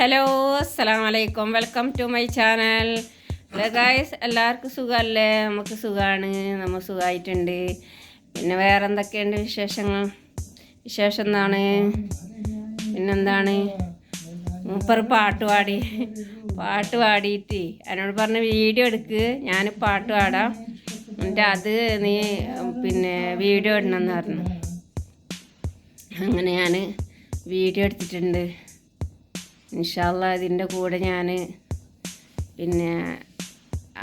Hello അസ്സലാമലൈക്കും, welcome to my channel. Hello guys, എല്ലാവർക്കും സുഖമല്ലേ? നമുക്ക് സുഖമാണ്, നമ്മൾ സുഖമായിട്ടുണ്ട്. പിന്നെ വേറെ എന്തൊക്കെയുണ്ട് വിശേഷം എന്താണ്? പിന്നെന്താണ്, മൂപ്പർ പാട്ട് പാടിയിട്ട് എന്നോട് പറഞ്ഞ വീഡിയോ എടുക്ക്, ഞാൻ പാട്ട് പാടാം, എന്നിട്ട് അത് നീ പിന്നെ വീഡിയോ ഇടണമെന്ന് പറഞ്ഞു. അങ്ങനെ ഞാൻ വീഡിയോ എടുത്തിട്ടുണ്ട്. ഇൻഷാ അല്ലാ ഇതിൻ്റെ കൂടെ ഞാൻ പിന്നെ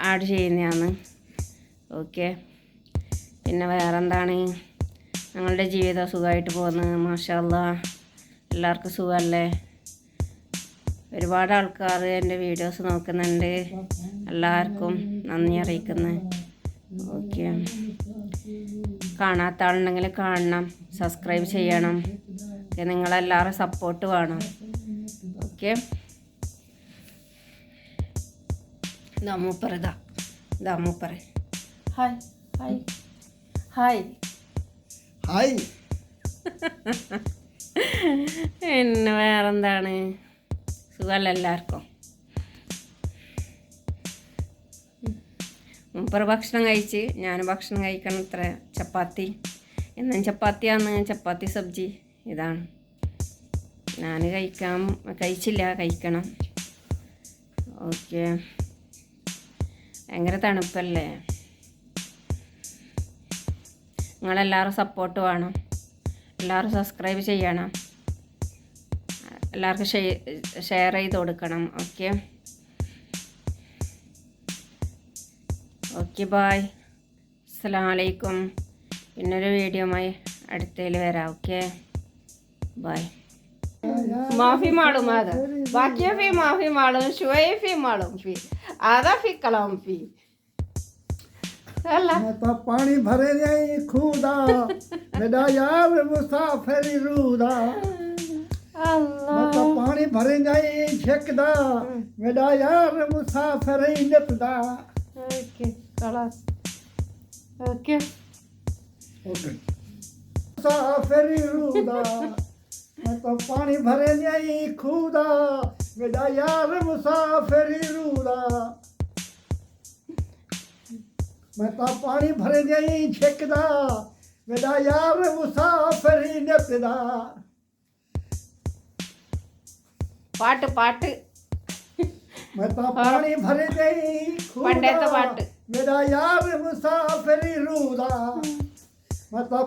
ആഡ് ചെയ്യുന്നതാണ്. ഓക്കെ. പിന്നെ വേറെന്താണ്, ഞങ്ങളുടെ ജീവിതം സുഖമായിട്ട് പോകുന്നത്, മാഷാ അല്ലാ. എല്ലാവർക്കും സുഖമല്ലേ? ഒരുപാട് ആൾക്കാർ എൻ്റെ വീഡിയോസ് നോക്കുന്നുണ്ട്. എല്ലാവർക്കും നന്ദി അറിയിക്കുന്നു. ഓക്കെ. കാണാത്ത ആളുണ്ടെങ്കിൽ കാണണം, സബ്സ്ക്രൈബ് ചെയ്യണം. നിങ്ങളെല്ലാവരും സപ്പോർട്ട് വേണം. ഓക്കെ. ഇതാ മൂപ്പർ ഹായ് ഹായ് ഹായ് ഹായ്. പിന്നെ വേറെന്താണ്, സുഖമല്ല എല്ലാവർക്കും? മൂപ്പർ ഭക്ഷണം കഴിച്ച് ഞാൻ ഭക്ഷണം കഴിക്കണം. ഇത്ര ചപ്പാത്തി, എന്നും ചപ്പാത്തിയാണ്, ചപ്പാത്തി സബ്ജി. ഇതാണ് ഞാൻ കഴിക്കണം. ഓക്കെ. ഭയങ്കര തണുപ്പല്ലേ? നിങ്ങളെല്ലാവരും സപ്പോർട്ട് വേണം. എല്ലാവരും സബ്സ്ക്രൈബ് ചെയ്യണം. എല്ലാവർക്കും ഷെയർ ചെയ്ത് കൊടുക്കണം. ഓക്കെ. Okay, bye. അസ്സലാമു അലൈക്കും. പിന്നൊരു വീഡിയോയുമായി അടുത്തതിൽ വരാം. Okay, bye. माफी मालूम هذا باقي في माफी मालूम شوي في मालूम في هذا في कलाम في मैं तो पानी भरे नहीं खुदा मेरा यार मुसाफिर रूदा मैं तो पानी भरे नहीं झकदा मेरा यार मुसाफिर नपदा. ओके خلاص. ओके मुसाफिर रूदा मैं तो पानी भरे नहीं खुदा मेरा यार मुसाफिर रूदा मैं तो पानी भरे नहीं झकदा मेरा यार मुसाफिर नपदा. पाट मैं तो पानी भरे नहीं खुदा पाट मेरा यार मुसाफिर रूदा मैं तो